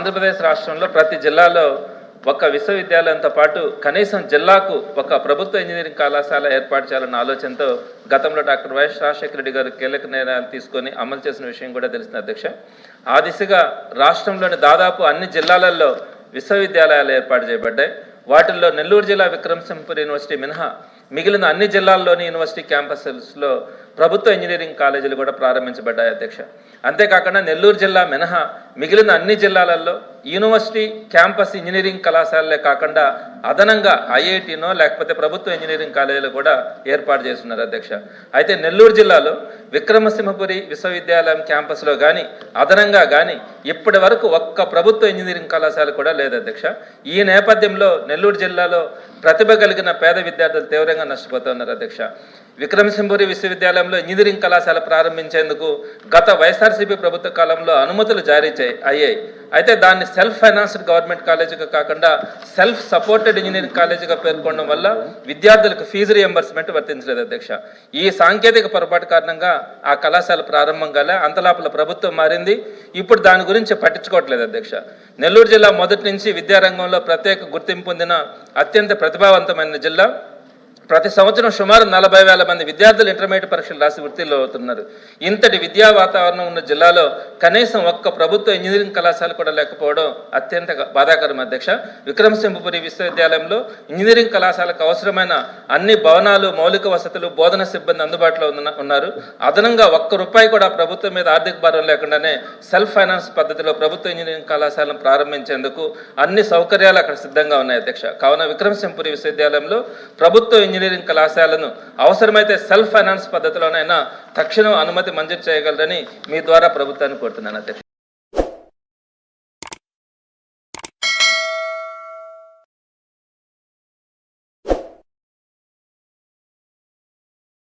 ఆంధ్రప్రదేశ్ రాష్ట్రంలో ప్రతి జిల్లాలో ఒక విశ్వవిద్యాలయంతో పాటు కనీసం జిల్లాకు ఒక ప్రభుత్వ ఇంజనీరింగ్ కళాశాల ఏర్పాటు చేయాలన్న ఆలోచనతో గతంలో డాక్టర్ వైఎస్ రాజశేఖర రెడ్డి గారు కీలక నిర్ణయాలు తీసుకొని అమలు చేసిన విషయం కూడా తెలిసింది అధ్యక్ష. ఆ దిశగా రాష్ట్రంలోని దాదాపు అన్ని జిల్లాలలో విశ్వవిద్యాలయాలు ఏర్పాటు చేయబడ్డాయి. వాటిల్లో నెల్లూరు జిల్లా విక్రమసింహపురి యూనివర్సిటీ మినహా మిగిలిన అన్ని జిల్లాల్లోని యూనివర్సిటీ క్యాంపస్లో ప్రభుత్వ ఇంజనీరింగ్ కాలేజీలు కూడా ప్రారంభించబడ్డాయి అధ్యక్ష. అంతేకాకుండా నెల్లూరు జిల్లా మినహా మిగిలిన అన్ని జిల్లాలలో యూనివర్సిటీ క్యాంపస్ ఇంజనీరింగ్ కళాశాలలే కాకుండా అదనంగా ఐఐటీనో లేకపోతే ప్రభుత్వ ఇంజనీరింగ్ కాలేజీలు కూడా ఏర్పాటు చేస్తున్నారు అధ్యక్ష. అయితే నెల్లూరు జిల్లాలో విక్రమసింహపురి విశ్వవిద్యాలయం క్యాంపస్లో కానీ అదనంగా కానీ ఇప్పటి వరకు ఒక్క ప్రభుత్వ ఇంజనీరింగ్ కళాశాల కూడా లేదు అధ్యక్ష. ఈ నేపథ్యంలో నెల్లూరు జిల్లాలో ప్రతిభ కలిగిన పేద విద్యార్థులు తీవ్రంగా నష్టపోతున్నారు అధ్యక్ష. విక్రమసింహపురి విశ్వవిద్యాలయంలో ఇంజనీరింగ్ కళాశాల ప్రారంభించేందుకు గత వైఎస్ఆర్సీపీ ప్రభుత్వ కాలంలో అనుమతులు జారీ అయ్యాయి. అయితే దాన్ని సెల్ఫ్ ఫైనాన్స్డ్ గవర్నమెంట్ కాలేజీగా కాకుండా సెల్ఫ్ సపోర్టెడ్ ఇంజనీరింగ్ కాలేజీగా పేర్కొనడం వల్ల విద్యార్థులకు ఫీజు రియంబర్స్మెంట్ వర్తించలేదు అధ్యక్ష. ఈ సాంకేతిక పొరపాటు కారణంగా ఆ కళాశాల ప్రారంభం కాలే. అంతలోపల ప్రభుత్వం మారింది. ఇప్పుడు దాని గురించి పట్టించుకోవట్లేదు అధ్యక్ష. నెల్లూరు జిల్లా మొదటి నుంచి విద్యారంగంలో ప్రత్యేక గుర్తింపు పొందిన అత్యంత ప్రతిభావంతమైన జిల్లా. ప్రతి సంవత్సరం సుమారు 40,000 మంది విద్యార్థులు ఇంటర్మీడియట్ పరీక్షలు రాసి వృత్తిలో అవుతున్నారు. ఇంతటి విద్యా వాతావరణం ఉన్న జిల్లాలో కనీసం ఒక్క ప్రభుత్వ ఇంజనీరింగ్ కళాశాల కూడా లేకపోవడం అత్యంత బాధాకరం అధ్యక్ష. విక్రమసింహపురి విశ్వవిద్యాలయంలో ఇంజనీరింగ్ కళాశాలకు అవసరమైన అన్ని భవనాలు, మౌలిక వసతులు, బోధన సిబ్బంది అందుబాటులో ఉన్నారు. అదనంగా ₹1 కూడా ప్రభుత్వం మీద ఆర్థిక భారం లేకుండానే సెల్ఫ్ ఫైనాన్స్ పద్ధతిలో ప్రభుత్వ ఇంజనీరింగ్ కళాశాలను ప్రారంభించేందుకు అన్ని సౌకర్యాలు అక్కడ సిద్ధంగా ఉన్నాయి అధ్యక్ష. కావున విక్రమసింహపురి విశ్వవిద్యాలయంలో ప్రభుత్వ ఇంజనీరింగ్ కళాశాలను అవసరమైతే సెల్ఫ్ ఫైనాన్స్ పద్ధతిలోనైనా తక్షణం అనుమతి మంజూరు చేయగలరని మీ ద్వారా ప్రభుత్వాన్ని కోరుతున్నాను అధ్యక్ష.